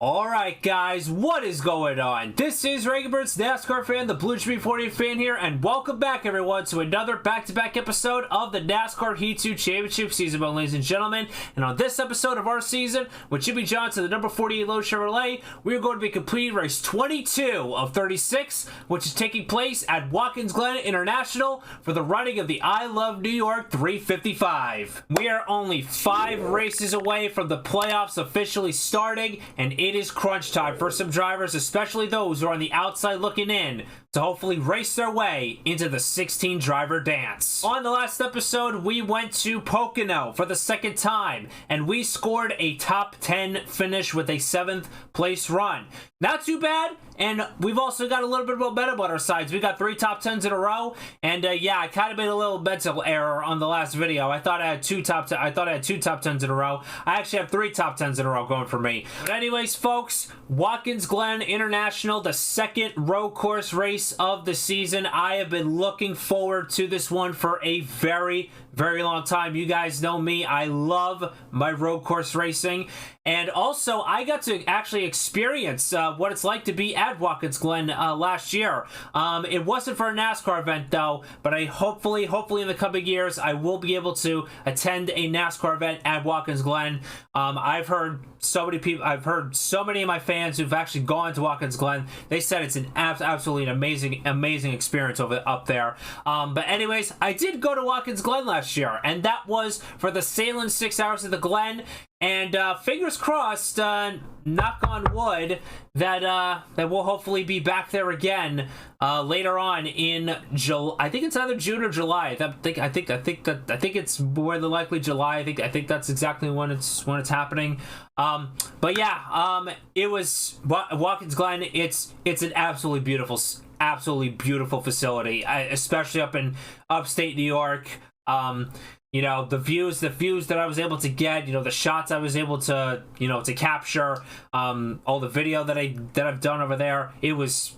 Alright guys, what is going on? This is Regenbert's NASCAR fan, the Blue Jimmy 40 fan here, and welcome back everyone to another back-to-back episode of the NASCAR Heat 2 Championship season, ladies and gentlemen. And on this episode of our season, with Jimmy Johnson, the number 48 Low Chevrolet, we are going to be completing race 22 of 36, which is taking place at Watkins Glen International for the running of the I Love New York 355. We are only 5 races away from the playoffs officially starting, and it is crunch time for some drivers, especially those who are on the outside looking in, to hopefully race their way into the 16 driver dance. On the last episode, we went to Pocono for the second time, and we scored a top 10 finish with a 7th place run. Not too bad, and we've also got a little bit of momentum on our sides. We got 3 top 10s in a row, and yeah, I kind of made a little mental error on the last video. I thought I had 2 top 10s in a row. I actually have 3 top 10s in a row going for me. But anyways, folks, Watkins Glen International, the second road course race of the season. I have been looking forward to this one for a very long time. You guys know me. I love my road course racing. And also, I got to actually experience what it's like to be at Watkins Glen last year. It wasn't for a NASCAR event, though, but hopefully in the coming years, I will be able to attend a NASCAR event at Watkins Glen. I've heard so many of my fans who've actually gone to Watkins Glen. They said it's an absolutely amazing experience up there. But anyways, I did go to Watkins Glen last year, and that was for the Sailing 6 Hours of the Glen. And fingers crossed, knock on wood, that we'll hopefully be back there again later on in July. I think it's either June or July. I think it's more than likely July. I think that's exactly when it's happening. But yeah, it was Watkins Glen. It's an absolutely beautiful facility, especially up in upstate New York. You know, the views that I was able to get, you know, the shots I was able to, you know, to capture, all the video that I've done over there, it's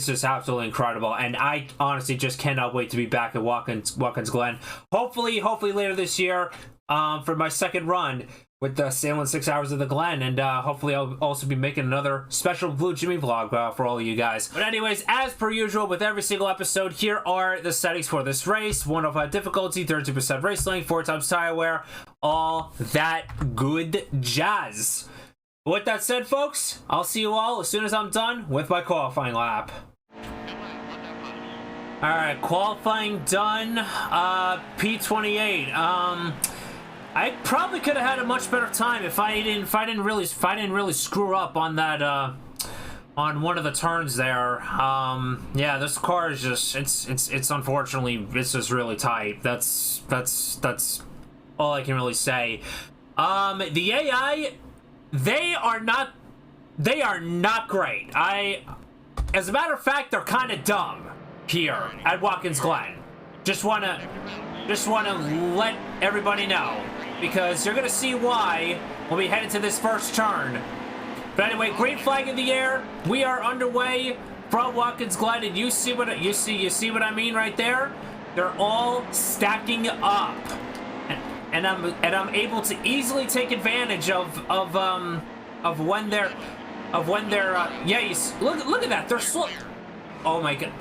just absolutely incredible, and I honestly just cannot wait to be back at Watkins Glen. Hopefully later this year, for my second run with the Sailing 6 Hours of the Glen, and hopefully I'll also be making another special Blue Jimmy vlog for all of you guys. But anyways, as per usual with every single episode, here are the settings for this race. 105 difficulty, 32% race length, 4 times tire wear, all that good jazz. With that said, folks, I'll see you all as soon as I'm done with my qualifying lap. Alright, qualifying done. P28. I probably could have had a much better time if I didn't really screw up on that on one of the turns there. Yeah, this car is just it's unfortunately it's just really tight. That's all I can really say. The AI, they are not great. As a matter of fact, they're kind of dumb here at Watkins Glen. Just wanna let everybody know, because you're gonna see why when we head into this first turn. But anyway, green flag in the air. We are underway from Watkins Glen, and you see what I mean right there? They're all stacking up, and I'm able to easily take advantage of when they're yeah. Look at that. They're slow. Oh my god.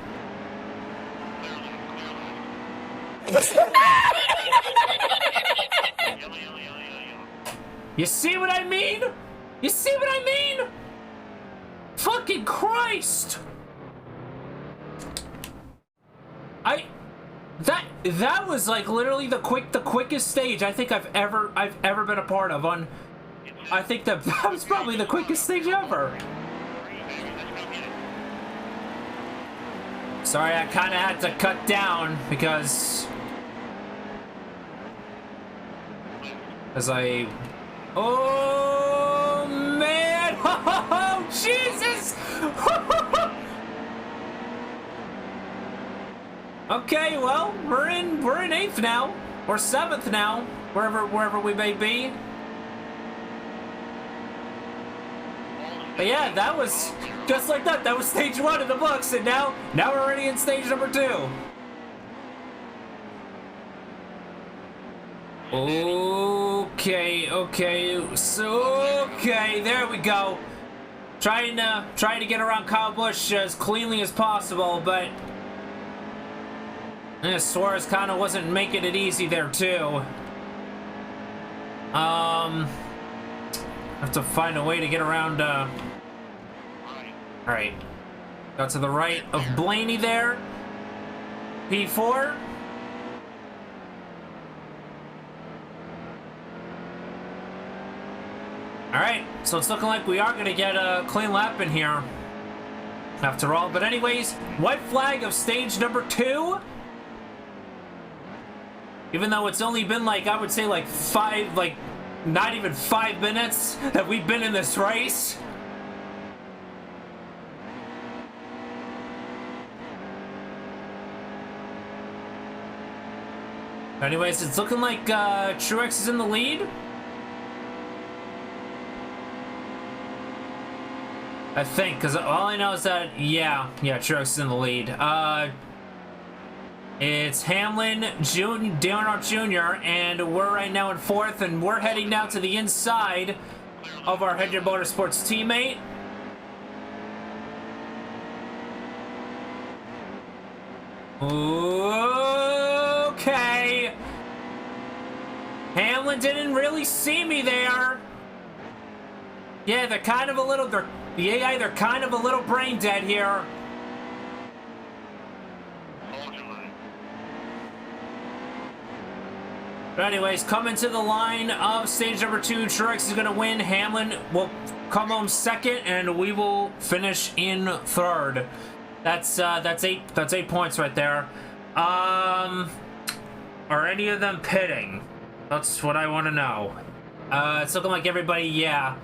You see what I mean? You see what I mean? Fucking Christ! That was like literally the quickest stage I think I've ever been a part of. I think that was probably the quickest stage ever. Sorry, I kind of had to cut down because oh man, oh Jesus. Okay, well, we're in 8th now, or 7th now, wherever we may be. But yeah, that was just like that. That was stage 1 in the books, and now we're already in stage number 2. Okay, there we go. trying to get around Kyle Busch as cleanly as possible, but Suarez kind of wasn't making it easy there too. Have to find a way to get around. All right, got to the right of Blaney there. P4. Alright, so it's looking like we are going to get a clean lap in here after all. But anyways, white flag of stage number 2. Even though it's only been like, I would say like not even 5 minutes that we've been in this race. Anyways, it's looking like Truex is in the lead. I think, because all I know is that, yeah, Truex is in the lead. It's Hamlin, Dale Earnhardt Jr., and we're right now in 4th, and we're heading down to the inside of our Hendrick Motorsports teammate. Okay. Hamlin didn't really see me there. Yeah, they're kind of a little... The AI, they're kind of a little brain dead here. But anyways, coming to the line of stage number 2, Truex is going to win. Hamlin will come home 2nd, and we will finish in 3rd. That's 8 points right there. Are any of them pitting? That's what I want to know. It's looking like everybody, yeah.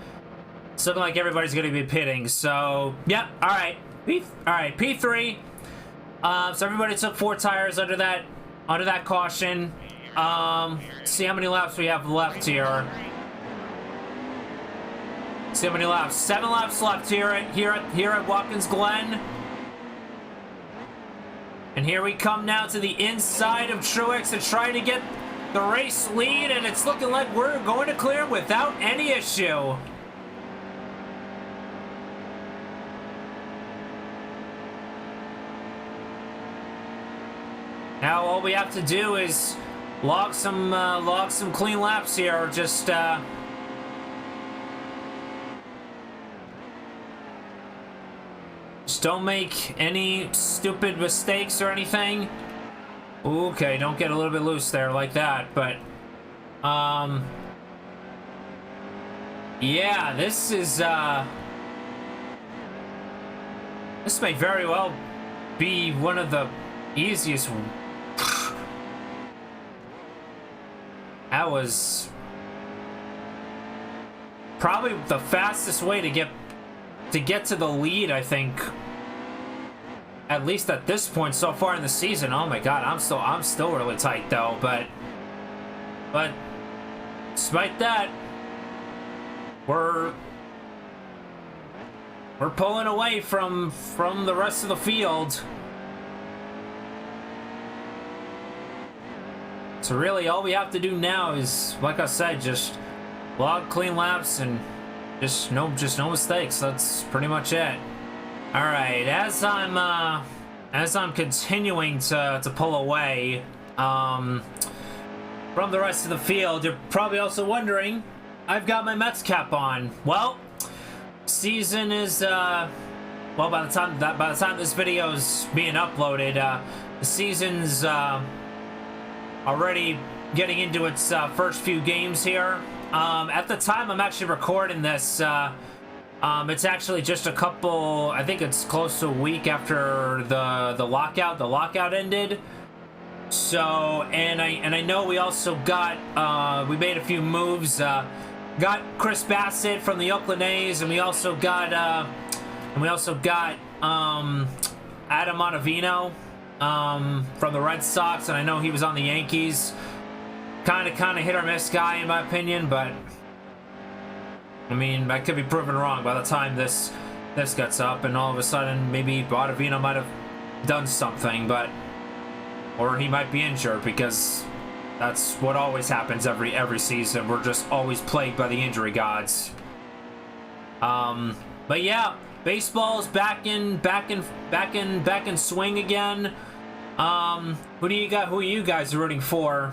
It's looking like everybody's going to be pitting, so, yep, alright. Alright, P3. So everybody took 4 tires under that caution. See how many laps we have left here. See how many laps. 7 laps left here at Watkins Glen. And here we come now to the inside of Truex to try to get the race lead, and it's looking like we're going to clear without any issue. Now all we have to do is log some clean laps here. Just don't make any stupid mistakes or anything. Okay, don't get a little bit loose there like that. But yeah, this may very well be one of the easiest. That was probably the fastest way to get to the lead, I think. At least at this point so far in the season. Oh my god, I'm still really tight though, but despite that, we're pulling away from the rest of the field. So really, all we have to do now is, like I said, just log clean laps and just no mistakes. That's pretty much it. All right, as I'm continuing to pull away from the rest of the field, you're probably also wondering, I've got my Mets cap on. Well, season is well, by the time this video is being uploaded, the season's already getting into its first few games here. At the time I'm actually recording this, it's actually just a couple, I think it's close to a week after the lockout ended. So, and I know we also got, we made a few moves, got Chris Bassett from the Oakland A's, and we also got Adam Ottavino from the Red Sox, and I know he was on the Yankees. Kind of hit or miss guy in my opinion, but I mean, I could be proven wrong by the time this gets up, and all of a sudden maybe Ottavino might have done something, but or he might be injured, because that's what always happens every season. We're just always plagued by the injury gods. But yeah, baseball's back in swing again. Who do you got? Who are you guys rooting for?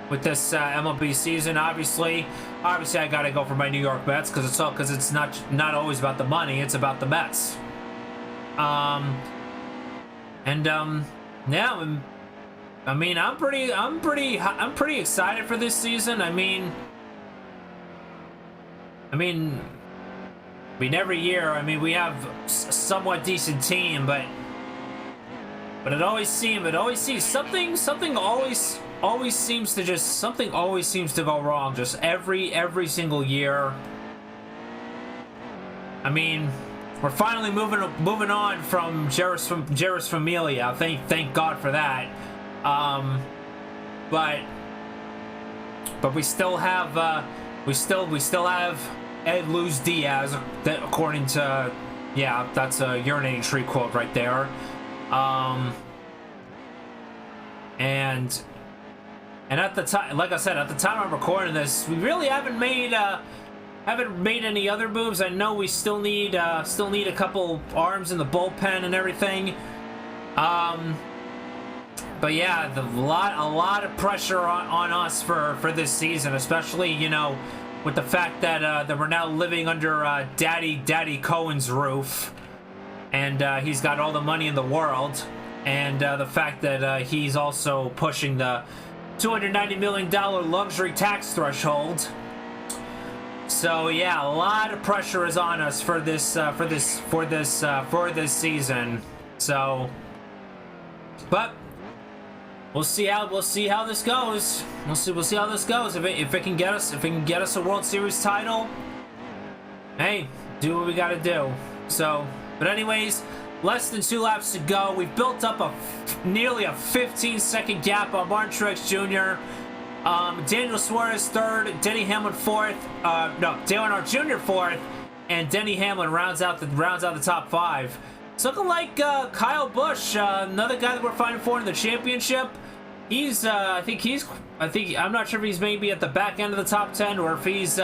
With this MLB season, obviously, I gotta go for my New York Mets because it's not always about the money; it's about the Mets. Yeah, I mean, I'm pretty excited for this season. I mean, every year, I mean, we have a somewhat decent team, but it always seems something always seems to go wrong just every single year. I mean, we're finally moving on from Jeurys Familia. Thank God for that. But we still have Ed Luz Diaz, according to, yeah, that's a urinating tree quote right there. And at the time, like I said, at the time I'm recording this, we really haven't made any other moves. I know we still need a couple arms in the bullpen and everything. But yeah, a lot of pressure on us for this season, especially, you know, with the fact that we're now living under Daddy Cohen's roof, and he's got all the money in the world, and the fact that he's also pushing the $290 million luxury tax threshold. So yeah, a lot of pressure is on us for this season. So, but we'll see how this goes. We'll see how this goes. If it can get us a World Series title, hey, do what we got to do. So, but anyways, less than 2 laps to go. We've built up nearly a 15-second gap on Martin Truex Jr. Daniel Suarez third, Denny Hamlin fourth. No, Dale Earnhardt Jr. fourth, and Denny Hamlin rounds out the top 5. It's looking like Kyle Busch, another guy that we're fighting for in the championship. He's, I'm not sure if he's maybe at the back end of the top 10, or if he's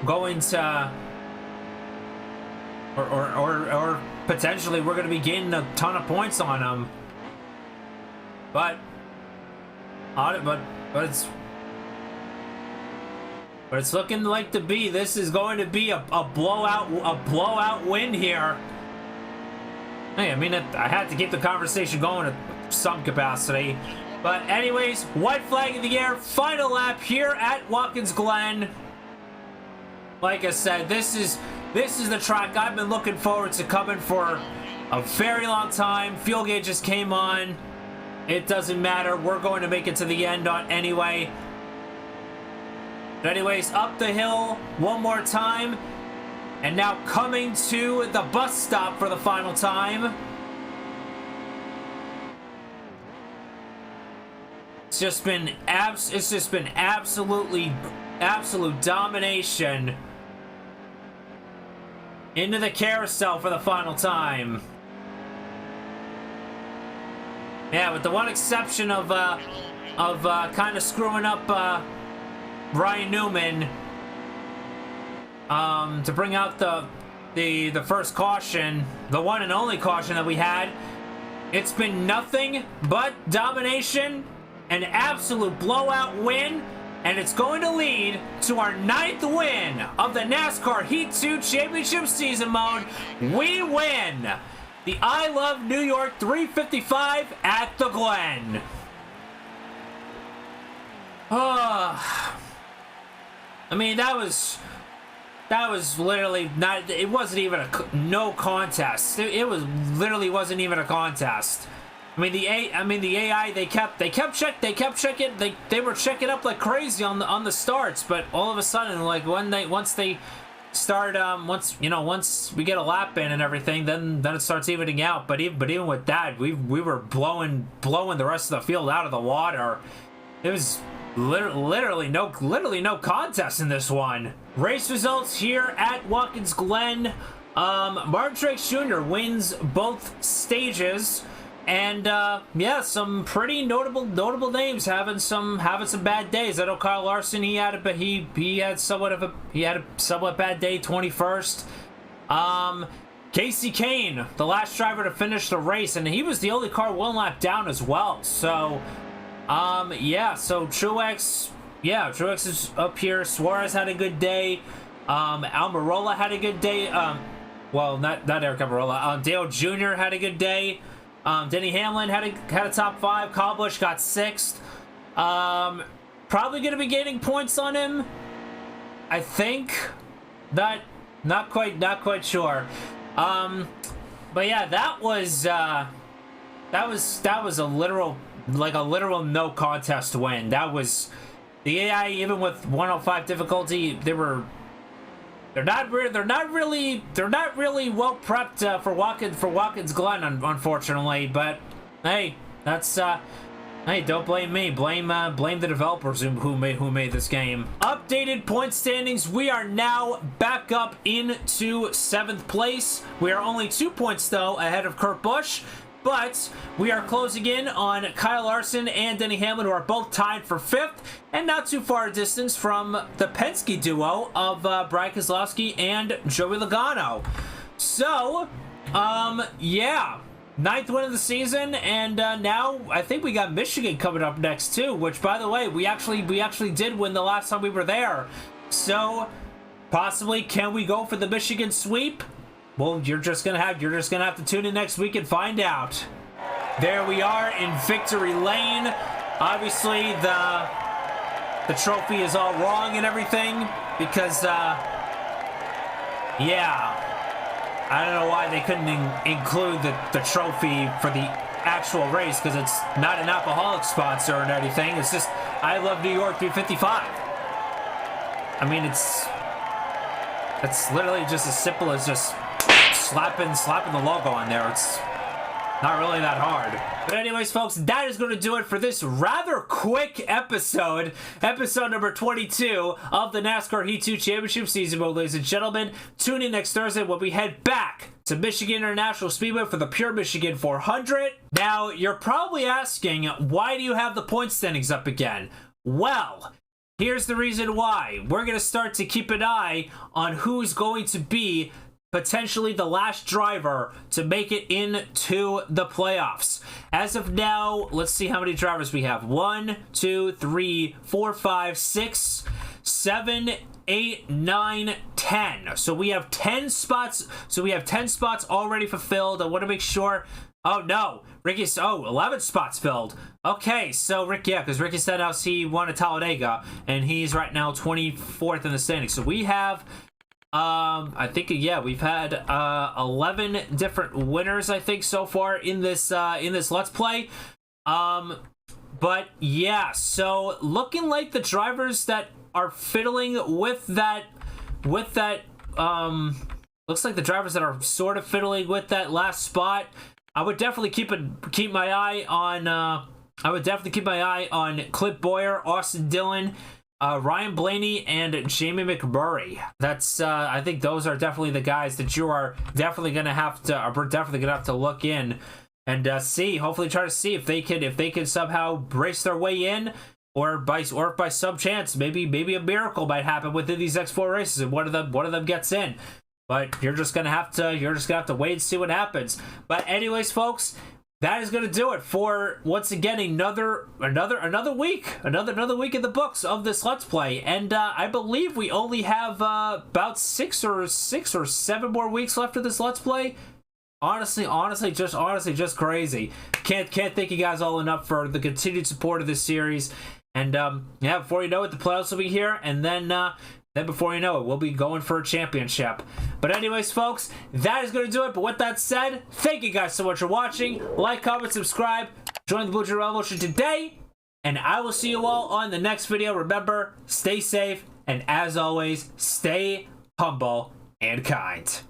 going to, or potentially we're going to be gaining a ton of points on him. But it's looking like this is going to be a blowout win here. Hey, I mean, I had to keep the conversation going at some capacity. But anyways, white flag in the air, final lap here at Watkins Glen. Like I said, this is the track I've been looking forward to coming for a very long time. Fuel gauge just came on. It doesn't matter. We're going to make it to the end anyway. But anyways, up the hill one more time. And now coming to the bus stop for the final time. It's just been absolute domination into the carousel for the final time. Yeah, with the one exception of kind of screwing up Ryan Newman to bring out the first caution, the one and only caution that we had. It's been nothing but domination, an absolute blowout win, and it's going to lead to our 9th win of the NASCAR Heat 2 Championship Season Mode. We win the I Love New York 355 at the Glen. I mean, that was literally not. It wasn't even no contest. It was literally wasn't even a contest. I mean the AI they kept checking. They were checking up like crazy on the starts, but all of a sudden, like once they start once we get a lap in and everything, then it starts evening out. But even with that, we were blowing the rest of the field out of the water. It was literally no contest in this one. Race results here at Watkins Glen. Martin Truex Jr. wins both stages. And yeah, some pretty notable names having some bad days. I know Kyle Larson, he had a somewhat bad day, 21st. Casey Kane, the last driver to finish the race, and he was the only car one lap down as well. So yeah, so Truex is up here. Suarez had a good day. Almirola had a good day. Well, not Eric Almirola. Dale Jr. had a good day. Denny Hamlin had a top 5. Kyle Busch got 6th. Probably going to be gaining points on him, I think. Not quite sure. But yeah, that was a literal no contest win. That was the AI, even with 105 difficulty. They're not really well prepped for Watkins Glen, unfortunately. But hey, that's hey, don't blame me. Blame the developers who made this game. Updated point standings. We are now back up into 7th place. We are only 2 points though ahead of Kurt Busch. But we are closing in on Kyle Larson and Denny Hamlin, who are both tied for 5th, and not too far a distance from the Penske duo of Brian Keselowski and Joey Logano. So, yeah, 9th win of the season, and now I think we got Michigan coming up next too. Which, by the way, we actually did win the last time we were there. So, possibly, can we go for the Michigan sweep? Well, you're just gonna have to tune in next week and find out. There we are in victory lane. Obviously, the trophy is all wrong and everything because, yeah, I don't know why they couldn't include the trophy for the actual race, because it's not an alcoholic sponsor or anything. It's just I Love New York 355. I mean, it's literally just as simple as just slapping the logo on there. It's not really that hard. But anyways, folks, that is going to do it for this rather quick episode number 22 of the NASCAR Heat 2 Championship Season Mode, ladies and gentlemen. Tune in next Thursday when we head back to Michigan International Speedway for the Pure Michigan 400. Now, you're probably asking, why do you have the point standings up again? Well, here's the reason why. We're going to start to keep an eye on who's going to be potentially the last driver to make it into the playoffs. As of now, let's see how many drivers we have. 1, 2, 3, 4, 5, 6, 7, 8, 9, 10. So we have 10 spots. So we have 10 spots already fulfilled. I want to make sure. Oh no, 11 spots filled. Okay, so because Ricky Stenhouse, he won at Talladega, and he's right now 24th in the standings. So we have I think, yeah, we've had 11 different winners, I think, so far in this Let's Play. But yeah, so looking like the drivers that are fiddling with that, looks like the drivers that are sort of fiddling with that last spot. I would definitely keep my eye on Clint Boyer, Austin Dillon, Ryan Blaney, and Jamie McMurray. That's I think those are definitely the guys that you are definitely gonna have to look in and see. Hopefully, try to see if they could somehow race their way in, or by some chance, maybe a miracle might happen within these next 4 races, and one of them gets in. But you're just gonna have to wait and see what happens. But anyways, folks, that is going to do it for, once again, another week in the books of this Let's Play. And I believe we only have about 6 or 7 more weeks left of this Let's Play. Honestly, just crazy. Can't thank you guys all enough for the continued support of this series. And yeah, before you know it, the playoffs will be here, and then before you know it, we'll be going for a championship. But anyways, folks, that is going to do it. But with that said, thank you guys so much for watching. Like, comment, subscribe, join the Blue Jay Revolution today, and I will see you all on the next video. Remember, stay safe, and as always, stay humble and kind.